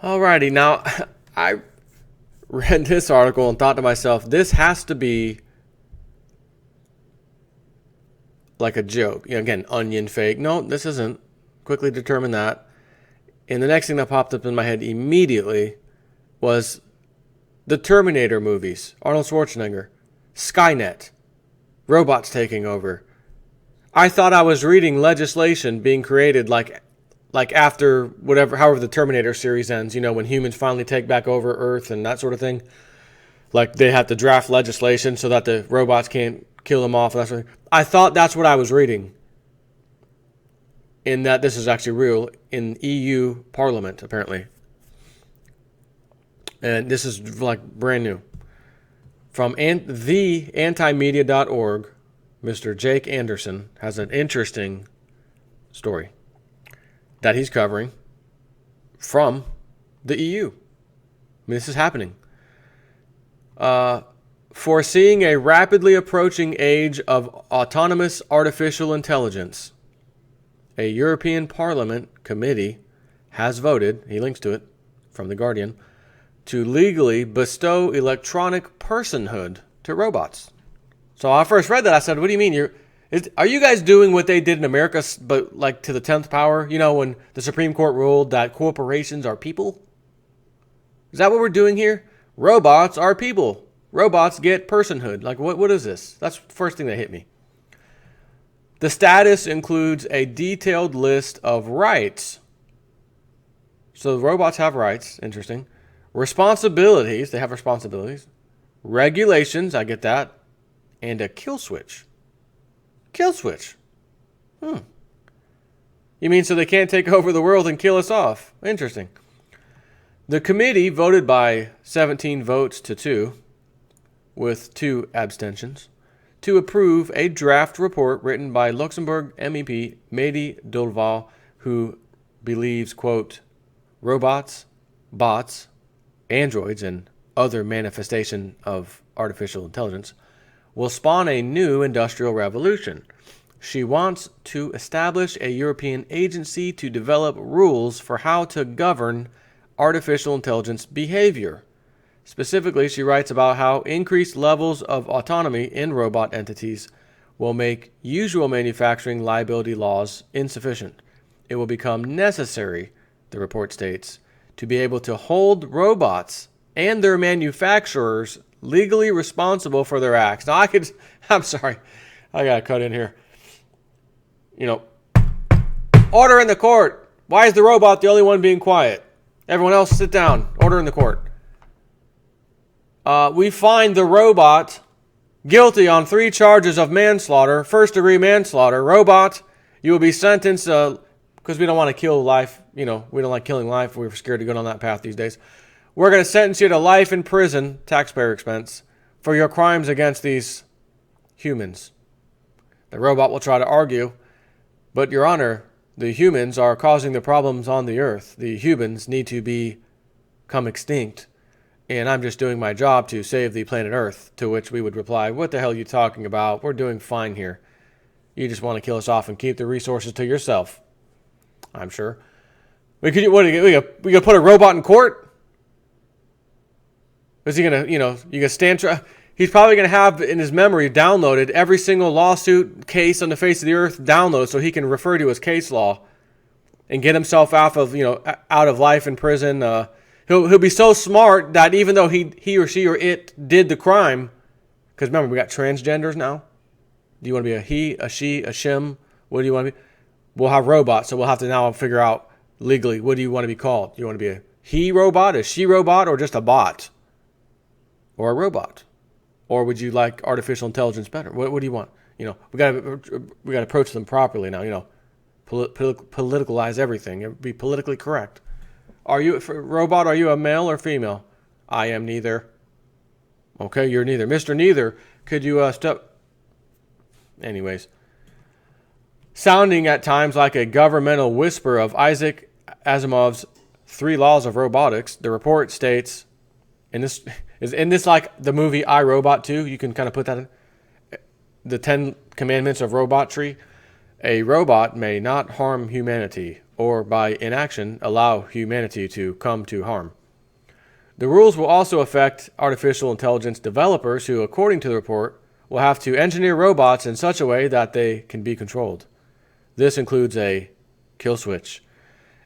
Alrighty, now I read this article and thought to myself, this has to be like a joke. Again, onion fake. No, this isn't. Quickly determined that. And the next thing that popped up in my head immediately was the Terminator movies. Arnold Schwarzenegger. Skynet. Robots taking over. I thought I was reading legislation being created like after however the Terminator series ends, when humans finally take back over Earth and that sort of thing. Like they have to draft legislation so that the robots can't kill them off and that sort of thing. I thought that's what I was reading. In that this is actually real in EU Parliament, apparently. And this is like brand new. From the antimedia.org, Mr. Jake Anderson has an interesting story that he's covering from the EU. I mean, this is happening. Foreseeing a rapidly approaching age of autonomous artificial intelligence, a European Parliament committee has voted, he links to it from The Guardian, to legally bestow electronic personhood to robots. So I first read that, I said, what do you mean? Are you guys doing what they did in America, but like to the 10th power? When the Supreme Court ruled that corporations are people? Is that what we're doing here? Robots are people. Robots get personhood. Like, what is this? That's the first thing that hit me. The status includes a detailed list of rights. So the robots have rights. Interesting. Responsibilities. They have responsibilities. Regulations. I get that. And a kill switch. Kill switch. You mean so they can't take over the world and kill us off? Interesting. The committee voted by 17 votes to 2, with 2 abstentions, to approve a draft report written by Luxembourg MEP Mehdi Dolval, who believes, quote, robots, bots, androids, and other manifestation of artificial intelligence will spawn a new industrial revolution. She wants to establish a European agency to develop rules for how to govern artificial intelligence behavior. Specifically, she writes about how increased levels of autonomy in robot entities will make usual manufacturing liability laws insufficient. It will become necessary, the report states, to be able to hold robots and their manufacturers legally responsible for their acts. Now, I'm sorry, I gotta cut in here. Order in the court. Why is the robot the only one being quiet? Everyone else sit down. Order in the court. We find the robot guilty on 3 charges of manslaughter, first-degree manslaughter. Robot, you will be sentenced, because we don't want to kill life. We don't like killing life. We're scared to go down that path these days. We're going to sentence you to life in prison, taxpayer expense, for your crimes against these humans. The robot will try to argue, but Your Honor, the humans are causing the problems on the earth. The humans need to become extinct. And I'm just doing my job to save the planet Earth. To which we would reply, what the hell are you talking about? We're doing fine here. You just want to kill us off and keep the resources to yourself. I'm sure. We could put a robot in court? Is he going to, you going to stand... He's probably going to have in his memory downloaded every single lawsuit case on the face of the earth downloaded so he can refer to his case law and get himself out of life in prison. He'll be so smart that even though he or she or it did the crime, because remember, we got transgenders now. Do you want to be a he, a she, a shim? What do you want to be? We'll have robots, so we'll have to now figure out legally, what do you want to be called? Do you want to be a he robot, a she robot, or just a bot? Or a robot? Or would you like artificial intelligence better? What do you want? We got to approach them properly now. Politicalize everything. Be politically correct. Robot, are you a male or female? I am neither. Okay, you're neither. Mr. Neither, could you step... Anyways. Sounding at times like a governmental whisper of Isaac Asimov's 3 Laws of Robotics, the report states, and this is in this like the movie I, Robot 2, you can kind of put that in, the 10 Commandments of Robotry. A robot may not harm humanity or by inaction allow humanity to come to harm. The rules will also affect artificial intelligence developers who, according to the report, will have to engineer robots in such a way that they can be controlled. This includes a kill switch,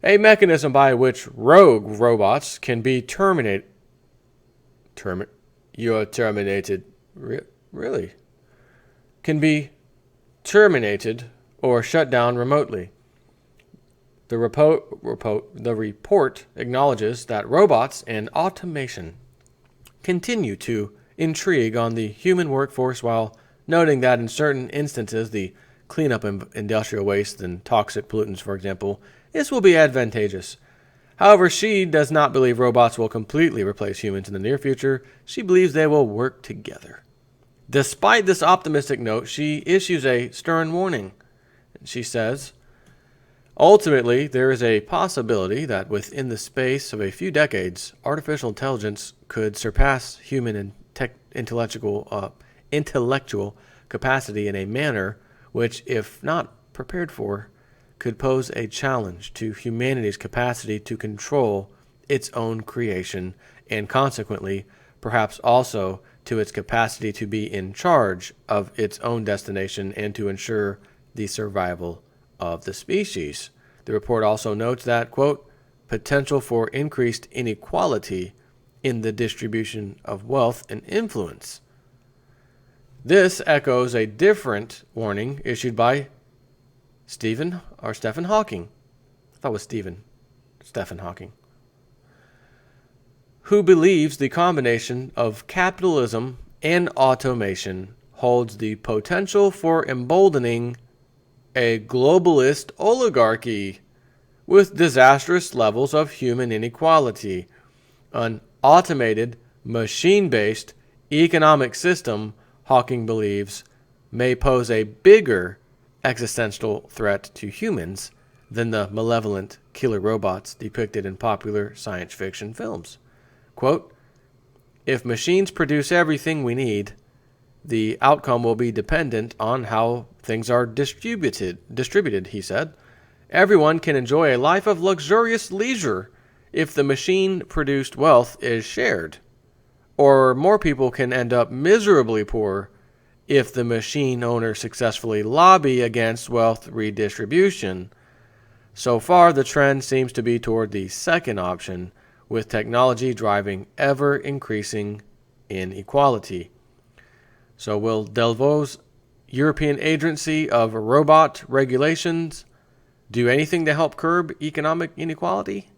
a mechanism by which rogue robots can be terminated. You're terminated. Really? Can be terminated or shut down remotely. The report acknowledges that robots and automation continue to intrigue on the human workforce, while noting that in certain instances, the cleanup of industrial waste and toxic pollutants, for example, this will be advantageous. However, she does not believe robots will completely replace humans in the near future. She believes they will work together. Despite this optimistic note, she issues a stern warning. She says, ultimately, there is a possibility that within the space of a few decades, artificial intelligence could surpass human intellectual capacity in a manner which, if not prepared for, could pose a challenge to humanity's capacity to control its own creation, and consequently, perhaps also to its capacity to be in charge of its own destination and to ensure the survival of the species. The report also notes that, quote, potential for increased inequality in the distribution of wealth and influence. This echoes a different warning issued by Stephen Hawking. I thought it was Stephen Hawking. Who believes the combination of capitalism and automation holds the potential for emboldening a globalist oligarchy with disastrous levels of human inequality. An automated, machine-based economic system, Hawking believes, may pose a bigger existential threat to humans than the malevolent killer robots depicted in popular science fiction films. Quote, if machines produce everything we need, the outcome will be dependent on how things are distributed, he said. Everyone can enjoy a life of luxurious leisure if the machine-produced wealth is shared. Or more people can end up miserably poor if the machine owners successfully lobby against wealth redistribution. So far, the trend seems to be toward the second option, with technology driving ever-increasing inequality. So will Delvaux's European Agency of Robot Regulations do anything to help curb economic inequality?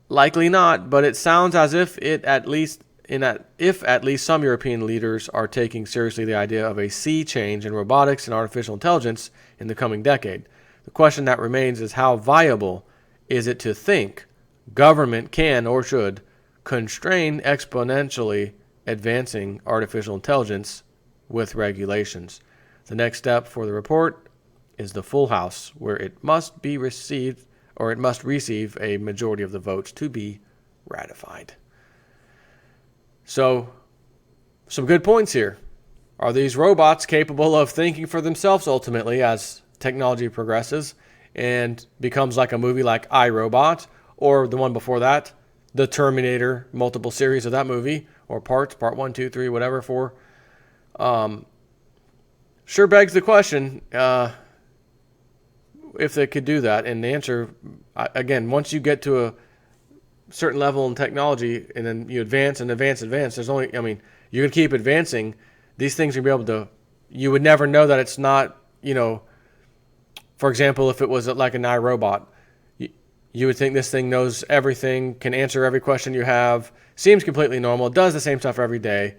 Likely not, but it sounds as if at least some European leaders are taking seriously the idea of a sea change in robotics and artificial intelligence in the coming decade. The question that remains is how viable is it to think government can or should constrain exponentially advancing artificial intelligence with regulations. The next step for the report is the full House, where it must receive a majority of the votes to be ratified. So, some good points here. Are these robots capable of thinking for themselves ultimately as technology progresses and becomes like a movie like iRobot, or the one before that, the Terminator, multiple series of that movie, or parts, part 1, 2, 3, whatever, 4. Sure begs the question if they could do that. And the answer, again, once you get to a certain level in technology and then you advance, there's only, you can keep advancing. These things are going to be able to, you would never know that it's not, for example, if it was like an iRobot, you would think this thing knows everything, can answer every question you have, seems completely normal, does the same stuff every day.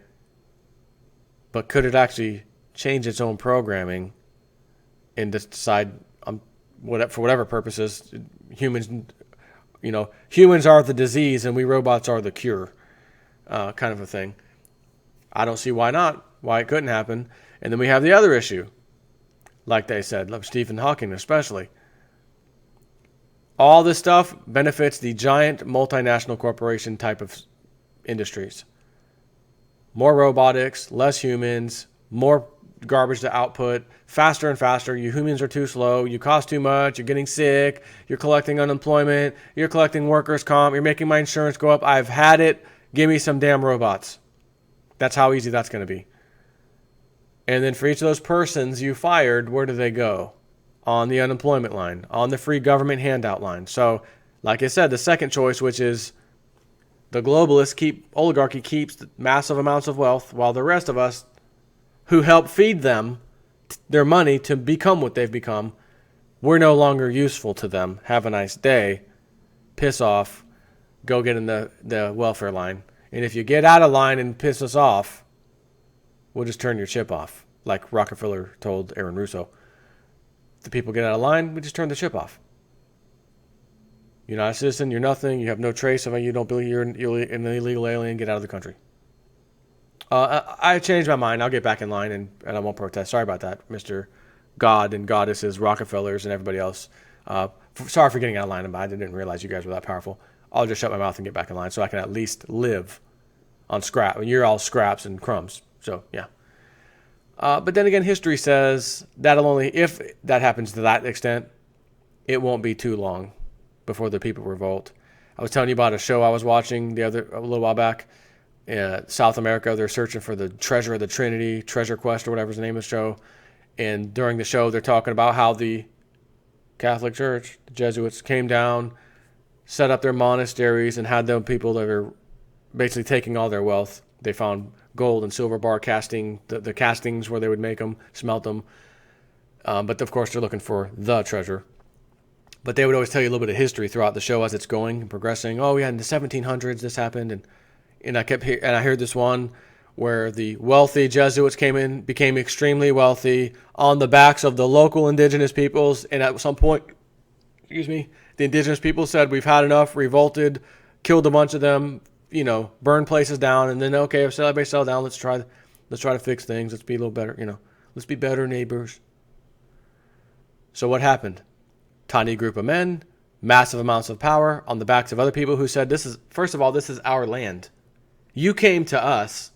But could it actually change its own programming and decide for whatever purposes, humans are the disease and we robots are the cure, kind of a thing? I don't see why not, why it couldn't happen. And then we have the other issue, like they said, like Stephen Hawking especially. All this stuff benefits the giant multinational corporation type of industries. More robotics, less humans, more garbage to output faster and faster. You humans are too slow. You cost too much. You're getting sick. You're collecting unemployment. You're collecting workers' comp. You're making my insurance go up. I've had it. Give me some damn robots. That's how easy that's going to be. And then for each of those persons you fired, where do they go? On the unemployment line, on the free government handout line. So, like I said, the second choice, which is the globalists oligarchy keeps massive amounts of wealth, while the rest of us who help feed them their money to become what they've become, we're no longer useful to them. Have a nice day. Piss off. Go get in the welfare line. And if you get out of line and piss us off, we'll just turn your chip off. Like Rockefeller told Aaron Russo. The people get out of line, we just turn the chip off. You're not a citizen, you're nothing, you have no trace of it, you don't believe you're an illegal alien, get out of the country. I changed my mind. I'll get back in line and I won't protest. Sorry about that, Mr. God and Goddesses, Rockefellers, and everybody else. Sorry for getting out of line. I didn't realize you guys were that powerful. I'll just shut my mouth and get back in line so I can at least live on scrap. I mean, you're all scraps and crumbs. So, yeah. But then again, history says if that happens to that extent, it won't be too long before the people revolt. I was telling you about a show I was watching a little while back. South America, they're searching for the treasure of the Trinity, Treasure Quest or whatever's the name of the show. And during the show, they're talking about how the Catholic Church, the Jesuits, came down, set up their monasteries, and had them people that are basically taking all their wealth. They found gold and silver bar casting, the castings where they would make them, smelt them. But of course, they're looking for the treasure. But they would always tell you a little bit of history throughout the show as it's going and progressing. Oh, yeah, in the 1700s this happened, and I heard this one where the wealthy Jesuits came in, became extremely wealthy on the backs of the local indigenous peoples, and at some point, the indigenous people said, "We've had enough," revolted, killed a bunch of them, burned places down, and then okay, if everybody settle down, let's try to fix things. Let's be a little better, let's be better neighbors. So what happened? Tiny group of men, massive amounts of power on the backs of other people who said, first of all, this is our land. You came to us,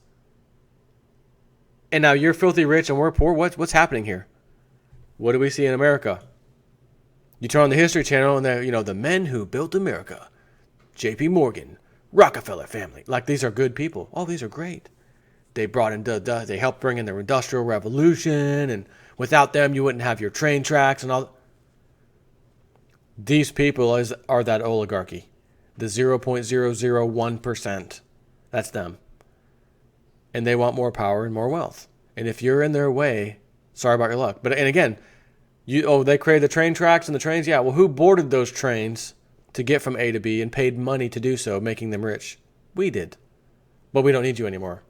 and now you're filthy rich and we're poor. What's happening here? What do we see in America? You turn on the History Channel, and the men who built America, J.P. Morgan, Rockefeller family. Like, these are good people. Oh, these are great. They brought in they helped bring in the Industrial Revolution, and without them, you wouldn't have your train tracks and all. These people are that oligarchy, the 0.001%. That's them. And they want more power and more wealth. And if you're in their way, sorry about your luck. And again, they created the train tracks and the trains. Yeah, well, who boarded those trains to get from A to B and paid money to do so, making them rich? We did. But we don't need you anymore.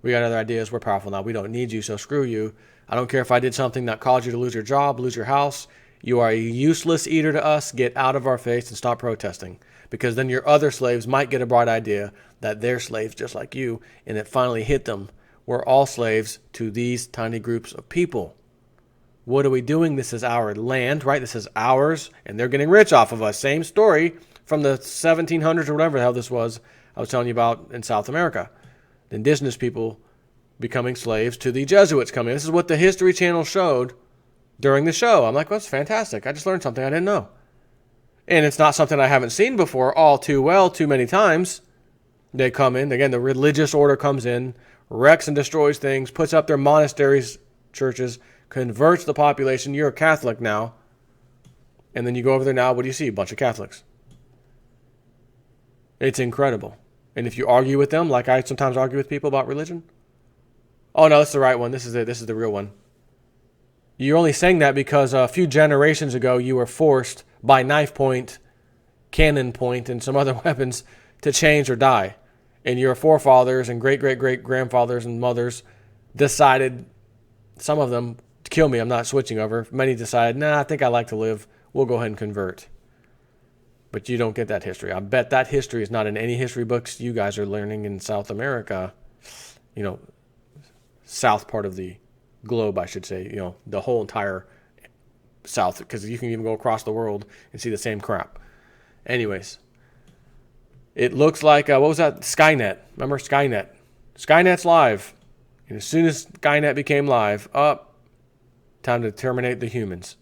We got other ideas. We're powerful now. We don't need you, so screw you. I don't care if I did something that caused you to lose your job, lose your house. You are a useless eater to us. Get out of our face and stop protesting. Because then your other slaves might get a bright idea that they're slaves just like you, and it finally hit them. We're all slaves to these tiny groups of people. What are we doing? This is our land, right? This is ours, and they're getting rich off of us. Same story from the 1700s or whatever the hell this was I was telling you about in South America. The indigenous people becoming slaves to the Jesuits coming. This is what the History Channel showed during the show. I'm like, well, that's fantastic. I just learned something I didn't know. And it's not something I haven't seen before all too well, too many times. They come in, again, the religious order comes in, wrecks and destroys things, puts up their monasteries, churches, converts the population. You're a Catholic now. And then you go over there now, what do you see? A bunch of Catholics. It's incredible. And if you argue with them, like I sometimes argue with people about religion, oh no, that's the right one. This is it. This is the real one. You're only saying that because a few generations ago you were forced by knife point, cannon point, and some other weapons to change or die. And your forefathers and great-great-great-grandfathers and mothers decided, some of them, to kill me. I'm not switching over. Many decided, I think I like to live. We'll go ahead and convert. But you don't get that history. I bet that history is not in any history books you guys are learning in South America. South part of the globe, I should say. The whole entire South, because you can even go across the world and see the same crap. Anyways, it looks like, what was that? Skynet. Remember Skynet? Skynet's live. And as soon as Skynet became live, time to terminate the humans.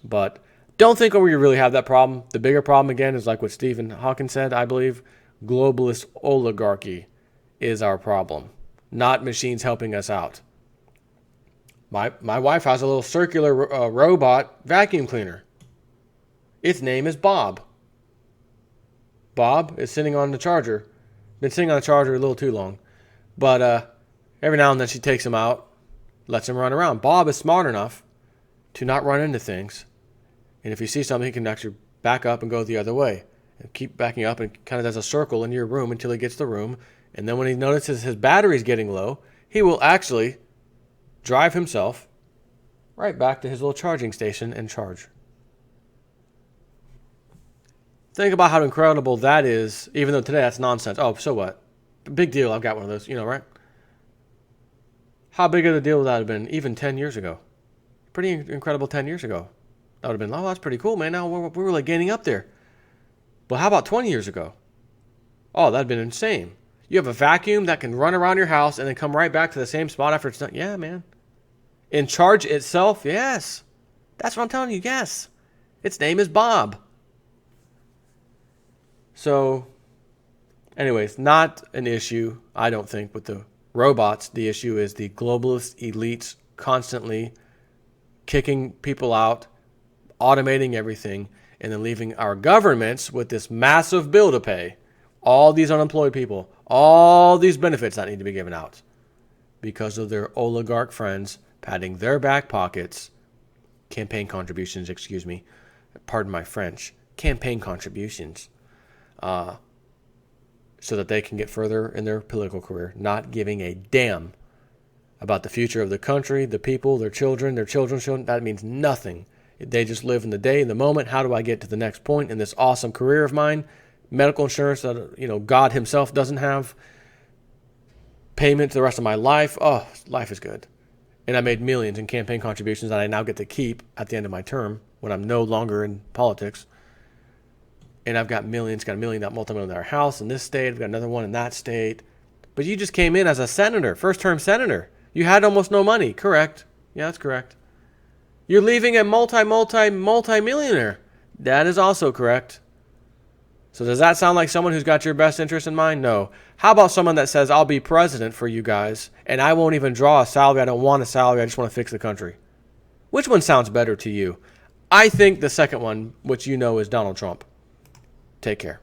But don't think we really have that problem. The bigger problem, again, is like what Stephen Hawking said, I believe. Globalist oligarchy is our problem, not machines helping us out. My wife has a little circular robot vacuum cleaner. Its name is Bob. Bob is sitting on the charger. Been sitting on the charger a little too long. But every now and then she takes him out, lets him run around. Bob is smart enough to not run into things. And if he sees something, he can actually back up and go the other way. And keep backing up and kind of does a circle in your room until he gets the room. And then when he notices his battery's getting low, he will actually drive himself right back to his little charging station and charge. Think about how incredible that is, even though today that's nonsense. Oh, so what? Big deal, I've got one of those, right? How big of a deal would that have been even 10 years ago? Pretty incredible 10 years ago. That would have been, that's pretty cool, man. Now we're really gaining up there. But how about 20 years ago? Oh, that would have been insane. You have a vacuum that can run around your house and then come right back to the same spot after it's done. Yeah, man. And charge itself? Yes. That's what I'm telling you, yes. Its name is Bob. So, anyways, not an issue, I don't think, with the robots. The issue is the globalist elites constantly kicking people out, automating everything, and then leaving our governments with this massive bill to pay. All these unemployed people, all these benefits that need to be given out because of their oligarch friends padding their back pockets. Campaign contributions, pardon my French. Campaign contributions. So that they can get further in their political career, not giving a damn about the future of the country, the people, their children, their children's children. That means nothing. They just live in the day, in the moment. How do I get to the next point in this awesome career of mine? Medical insurance that, God himself doesn't have. Payment to the rest of my life. Oh, life is good. And I made millions in campaign contributions that I now get to keep at the end of my term when I'm no longer in politics. And I've got millions, got a multi-million-dollar house in this state. I've got another one in that state. But you just came in as a senator, first-term senator. You had almost no money, correct? Yeah, that's correct. You're leaving a multi-millionaire. That is also correct. So does that sound like someone who's got your best interest in mind? No. How about someone that says, I'll be president for you guys, and I won't even draw a salary. I don't want a salary. I just want to fix the country. Which one sounds better to you? I think the second one, which is Donald Trump. Take care.